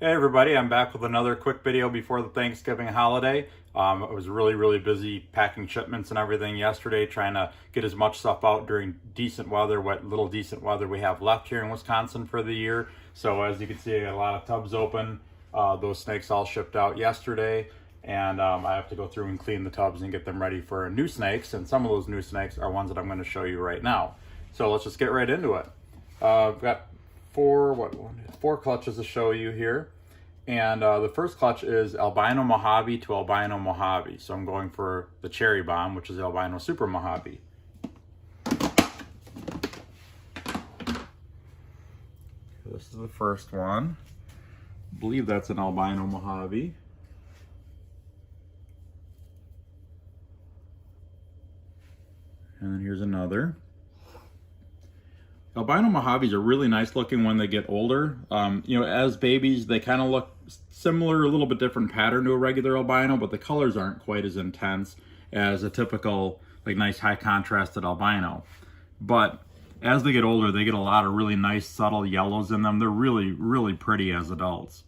Hey everybody, I'm back with another quick video before the Thanksgiving holiday. I was really busy packing shipments and everything yesterday, trying to get as much stuff out during decent weather, what little decent weather we have left here in Wisconsin for the year. So as you can see, I got a lot of tubs open. Those snakes all shipped out yesterday, and I have to go through and clean the tubs and get them ready for new snakes. And some of those new snakes are ones that I'm going to show you right now. So let's just get right into it. I've got four clutches to show you here. And the first clutch is Albino Mojave to Albino Mojave. So I'm going for the Cherry Bomb, which is Albino Super Mojave. This is the first one. I believe that's an Albino Mojave. And then here's another. Albino Mojaves are really nice looking when they get older. As babies, they kind of look similar, a little bit different pattern to a regular albino, but the colors aren't quite as intense as a typical, like, nice high contrasted albino. But as they get older, they get a lot of really nice subtle yellows in them. They're really pretty as adults.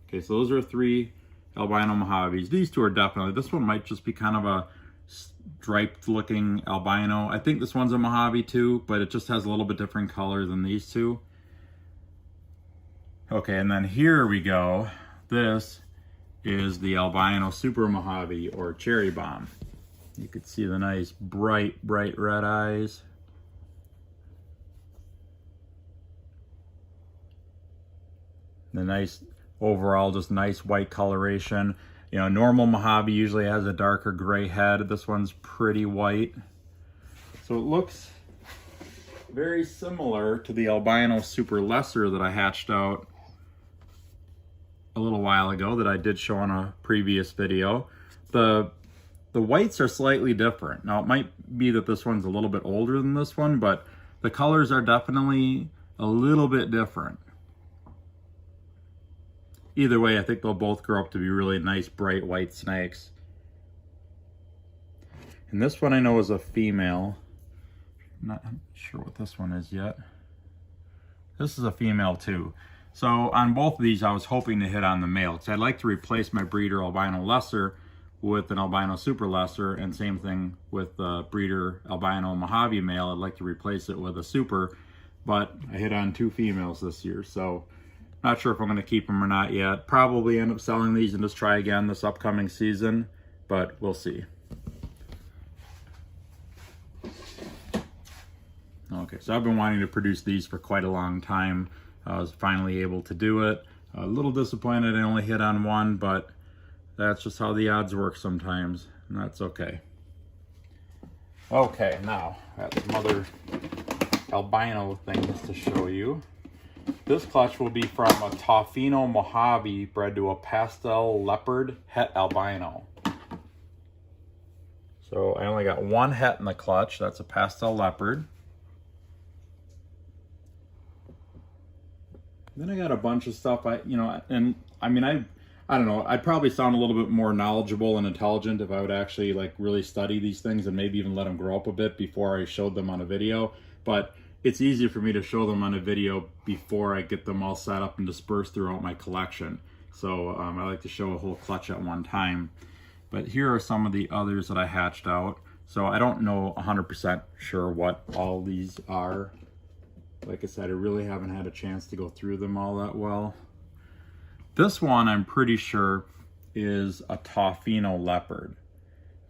Okay, so those are three Albino Mojaves. These two are definitely, this one might just be kind of a striped looking albino. I think this one's a Mojave too, but it just has a little bit different color than these two. Okay, and then here we go. This is the Albino Super Mojave, or Cherry Bomb. You could see the nice bright red eyes. The nice overall, just nice white coloration. You know, normal Mojave usually has a darker gray head. This one's pretty white. So it looks very similar to the Albino Super Lesser that I hatched out a little while ago, that I did show on a previous video. The whites are slightly different. Now it might be that this one's a little bit older than this one, but the colors are definitely a little bit different. Either way, I think they'll both grow up to be really nice, bright white snakes. And this one I know is a female. I'm not sure what this one is yet. This is a female too. So on both of these, I was hoping to hit on the male, because I'd like to replace my breeder Albino Lesser with an Albino Super Lesser, and same thing with the breeder Albino Mojave male. I'd like to replace it with a Super, but I hit on two females this year, so not sure if I'm going to keep them or not yet. Probably end up selling these and just try again this upcoming season, but we'll see. Okay, so I've been wanting to produce these for quite a long time. I was finally able to do it. A little disappointed I only hit on one, but that's just how the odds work sometimes, and that's okay. Okay, now I have some other albino things to show you. This clutch will be from a Tofino Mojave bred to a pastel leopard het albino. So I only got one het in the clutch. That's a pastel leopard. Then I got a bunch of stuff. I don't know. I'd probably sound a little bit more knowledgeable and intelligent if I would actually like really study these things and maybe even let them grow up a bit before I showed them on a video. But it's easier for me to show them on a video before I get them all set up and dispersed throughout my collection. So I like to show a whole clutch at one time. But here are some of the others that I hatched out. So I don't know 100% sure what all these are. Like I said, I really haven't had a chance to go through them all that well. This one I'm pretty sure is a Tofino leopard.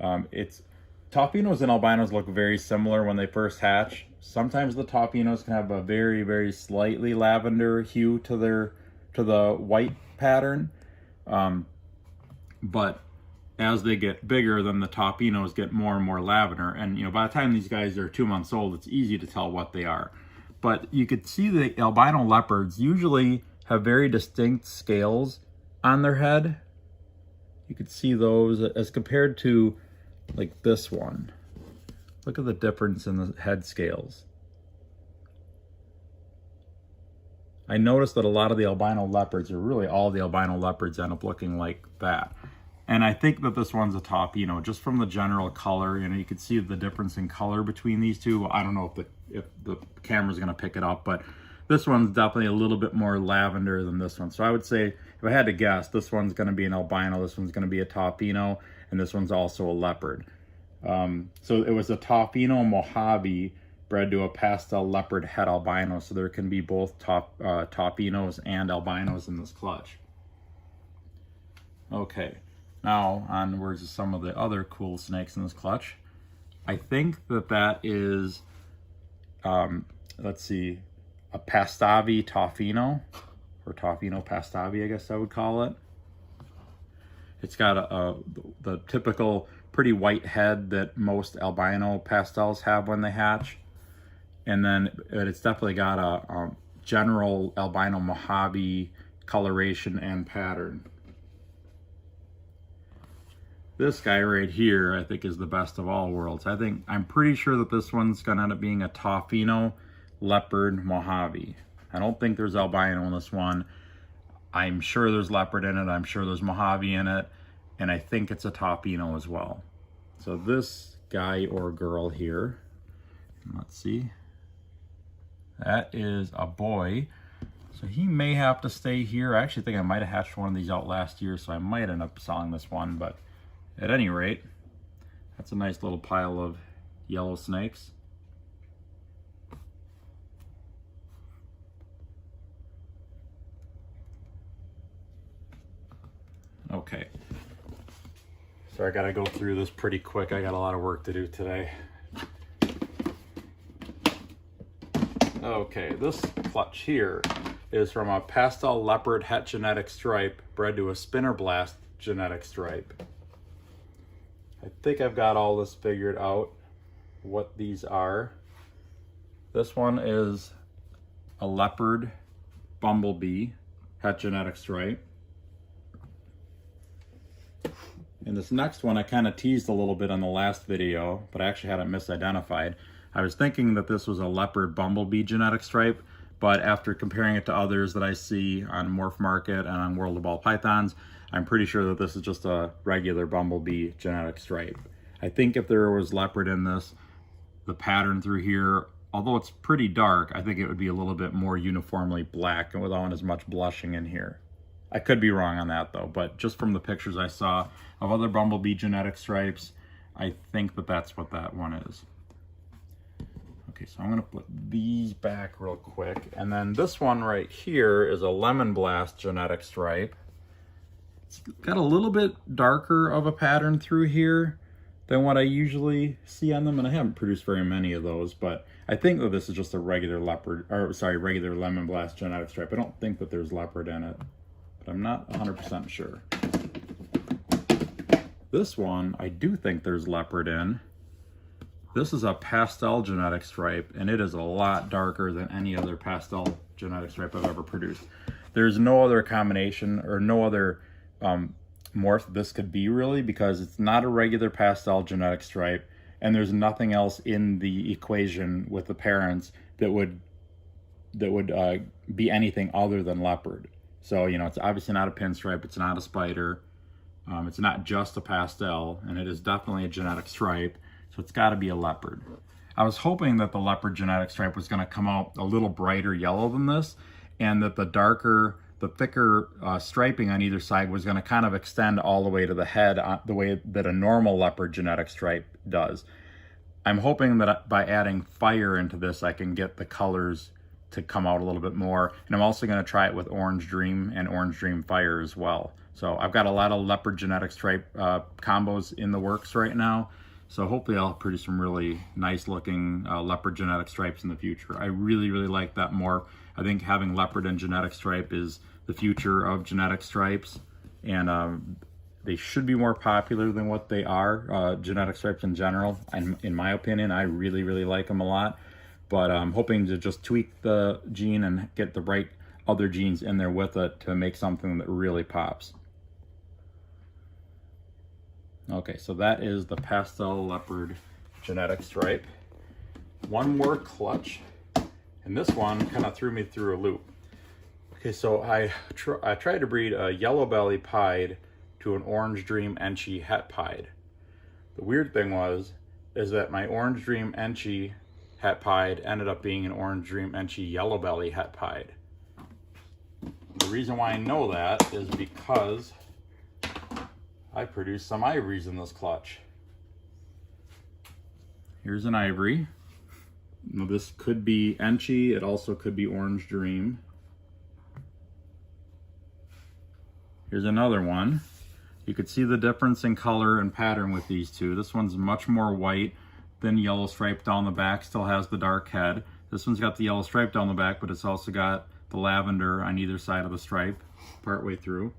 Tofinos and albinos look very similar when they first hatch. Sometimes the Tofinos can have a very slightly lavender hue to the white pattern, but as they get bigger, then the Tofinos get more and more lavender. And by the time these guys are 2 months old, it's easy to tell what they are. But you could see the albino leopards usually have very distinct scales on their head. You could see those as compared to like this one. Look at the difference in the head scales. I noticed that a lot of the albino leopards, or really all the albino leopards, end up looking like that. And I think that this one's a Tofino, just from the general color. You could see the difference in color between these two. I don't know if the camera's gonna pick it up, but This one's definitely a little bit more lavender than this one. So I would say, if I had to guess, this one's going to be an albino, this one's going to be a Taupino, and this one's also a leopard. So it was a Taupino Mojave bred to a pastel leopard het albino, so there can be both Taupinos and albinos in this clutch. Okay, now onwards to some of the other cool snakes in this clutch. I think that is, let's see, a Pastavi Taufino, or Taufino Pastavi, I guess I would call it. It's got the typical pretty white head that most albino pastels have when they hatch. And then it's definitely got a general albino Mojave coloration and pattern. This guy right here, I think, is the best of all worlds. I'm pretty sure that this one's gonna end up being a Taufino Leopard Mojave. I don't think there's albino in this one. I'm sure there's leopard in it. I'm sure there's Mojave in it. And I think it's a Taupino as well. So this guy or girl here, let's see. That is a boy. So he may have to stay here. I actually think I might have hatched one of these out last year, so I might end up selling this one. But at any rate, that's a nice little pile of yellow snakes. Okay, so I gotta go through this pretty quick. I got a lot of work to do today. Okay, this clutch here is from a pastel leopard het genetic stripe bred to a spinner blast genetic stripe. I think I've got all this figured out, what these are. This one is a leopard bumblebee het genetic stripe. And this next one I kind of teased a little bit on the last video, but I actually had it misidentified. I was thinking that this was a leopard bumblebee genetic stripe, but after comparing it to others that I see on Morph Market and on World of Ball Pythons, I'm pretty sure that this is just a regular bumblebee genetic stripe. I think if there was leopard in this, the pattern through here, although it's pretty dark, I think it would be a little bit more uniformly black and without as much blushing in here. I could be wrong on that though, but just from the pictures I saw of other bumblebee genetic stripes, I think that that's what that one is. Okay, so I'm gonna put these back real quick. And then this one right here is a lemon blast genetic stripe. It's got a little bit darker of a pattern through here than what I usually see on them, and I haven't produced very many of those, but I think that this is just a regular regular lemon blast genetic stripe. I don't think that there's leopard in it, but I'm not 100% sure. This one, I do think there's leopard in. This is a pastel genetic stripe, and it is a lot darker than any other pastel genetic stripe I've ever produced. There's no other combination or no other morph this could be really, because it's not a regular pastel genetic stripe, and there's nothing else in the equation with the parents that would be anything other than leopard. So, you know, it's obviously not a pinstripe, it's not a spider, it's not just a pastel, and it is definitely a genetic stripe, so it's got to be a leopard. I was hoping that the leopard genetic stripe was going to come out a little brighter yellow than this, and that the thicker striping on either side was going to kind of extend all the way to the head the way that a normal leopard genetic stripe does. I'm hoping that by adding fire into this, I can get the colors to come out a little bit more. And I'm also going to try it with Orange Dream and Orange Dream Fire as well. So I've got a lot of leopard genetic stripe combos in the works right now. So hopefully I'll produce some really nice looking leopard genetic stripes in the future. I really, really like that morph. I think having leopard and genetic stripe is the future of genetic stripes. And they should be more popular than what they are, genetic stripes in general. In my opinion, I really, really like them a lot. But I'm hoping to just tweak the gene and get the right other genes in there with it to make something that really pops. Okay, so that is the pastel leopard genetic stripe. One more clutch, and this one kind of threw me through a loop. Okay, so I tried to breed a yellow belly pied to an Orange Dream Enchi het pied. The weird thing is that my Orange Dream Enchi het pied ended up being an Orange Dream Enchi Yellow Belly het pied. The reason why I know that is because I produced some ivories in this clutch. Here's an ivory. Now this could be Enchi, it also could be Orange Dream. Here's another one. You could see the difference in color and pattern with these two. This one's much more white than yellow stripe down the back, still has the dark head. This one's got the yellow stripe down the back, but it's also got the lavender on either side of the stripe, partway through.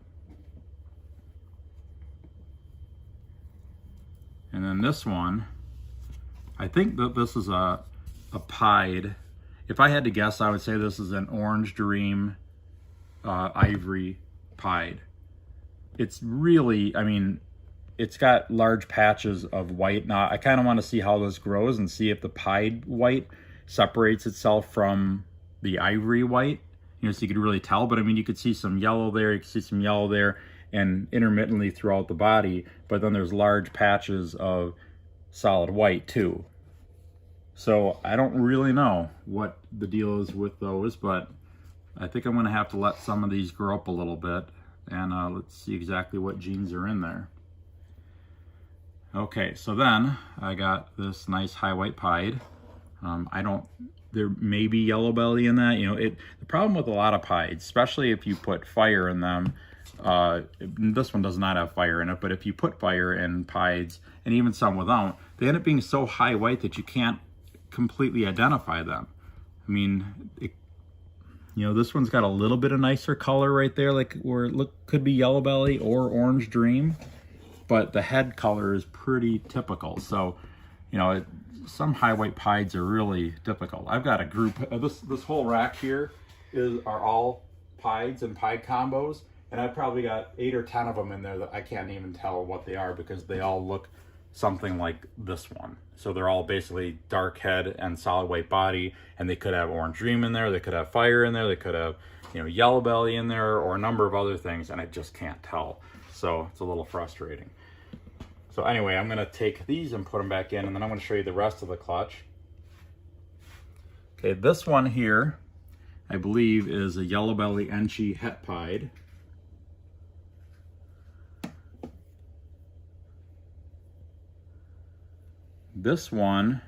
And then this one, I think that this is a pied. If I had to guess, I would say this is an Orange Dream ivory pied. It's really, I mean, it's got large patches of white. Now, I kind of want to see how this grows and see if the pied white separates itself from the ivory white. You know, so you could really tell, but I mean, you could see some yellow there, you could see some yellow there, and intermittently throughout the body, but then there's large patches of solid white too. So I don't really know what the deal is with those, but I think I'm gonna have to let some of these grow up a little bit, and let's see exactly what genes are in there. Okay, so then I got this nice high white pied. There may be yellow belly in that. You know, the problem with a lot of pieds, especially if you put fire in them, this one does not have fire in it, but if you put fire in pieds, and even some without, they end up being so high white that you can't completely identify them. I mean, you know, this one's got a little bit of nicer color right there, like where it could be yellow belly or Orange Dream, but the head color is pretty typical. So, you know, some high white pieds are really difficult. I've got a group, this whole rack here are all pieds and pied combos, and I've probably got 8 or 10 of them in there that I can't even tell what they are because they all look something like this one. So they're all basically dark head and solid white body, and they could have Orange Dream in there, they could have fire in there, they could have, you know, yellow belly in there, or a number of other things, and I just can't tell. So it's a little frustrating. So anyway, I'm gonna take these and put them back in, and then I'm gonna show you the rest of the clutch. Okay, this one here, I believe, is a yellow belly Enchi het pied. This one,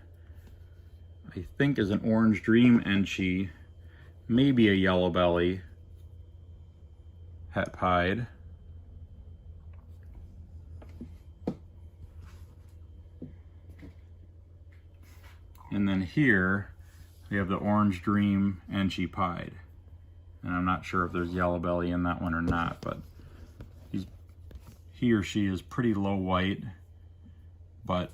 I think, is an Orange Dream Enchi, maybe a yellow belly het pied. And then here, we have the Orange Dream Enchi pied. And I'm not sure if there's yellow belly in that one or not, but he or she is pretty low white, but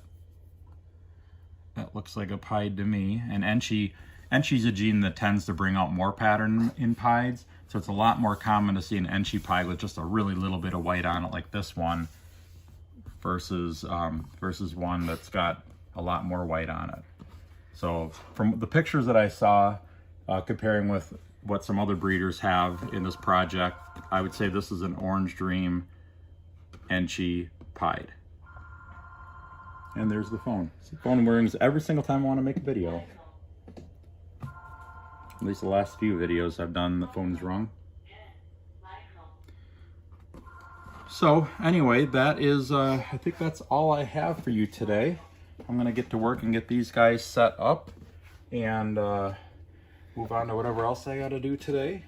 that looks like a pied to me. And Enchi's a gene that tends to bring out more pattern in pieds, so it's a lot more common to see an Enchi pied with just a really little bit of white on it, like this one, versus one that's got a lot more white on it. So from the pictures that I saw, comparing with what some other breeders have in this project, I would say this is an Orange Dream Enchi pied. And there's the phone. So the phone rings every single time I want to make a video. At least the last few videos I've done, the phone's rung. So anyway, that is, I think that's all I have for you today. I'm gonna get to work and get these guys set up and move on to whatever else I gotta do today.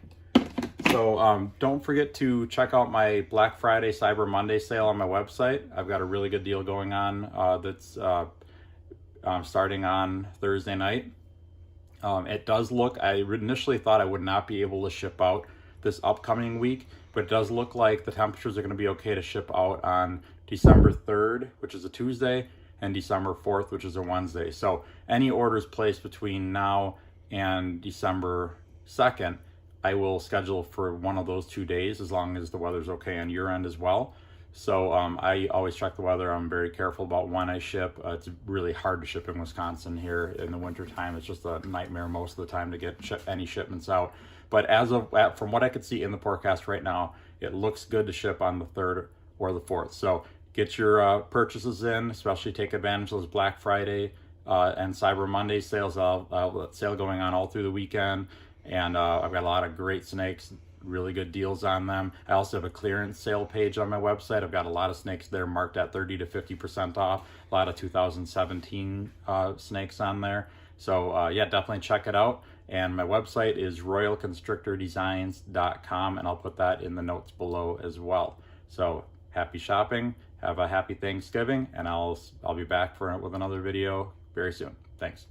So don't forget to check out my Black Friday, Cyber Monday sale on my website. I've got a really good deal going on that's starting on Thursday night. It does look, I initially thought I would not be able to ship out this upcoming week, but it does look like the temperatures are gonna be okay to ship out on December 3rd, which is a Tuesday, and December 4th, which is a Wednesday. So any orders placed between now and December 2nd, I will schedule for one of those 2 days, as long as the weather's okay on your end as well. So I always check the weather. I'm very careful about when I ship. It's really hard to ship in Wisconsin here in the winter time. It's just a nightmare most of the time to get any shipments out. But from what I could see in the forecast right now, it looks good to ship on the 3rd or the 4th. So get your purchases in, especially take advantage of those Black Friday and Cyber Monday sales. Sale going on all through the weekend, and I've got a lot of great snakes, really good deals on them. I also have a clearance sale page on my website. I've got a lot of snakes there marked at 30 to 50% off. A lot of 2017 snakes on there. So yeah, definitely check it out. And my website is royalconstrictordesigns.com, and I'll put that in the notes below as well. So happy shopping, have a happy Thanksgiving, and I'll be back with another video very soon. Thanks.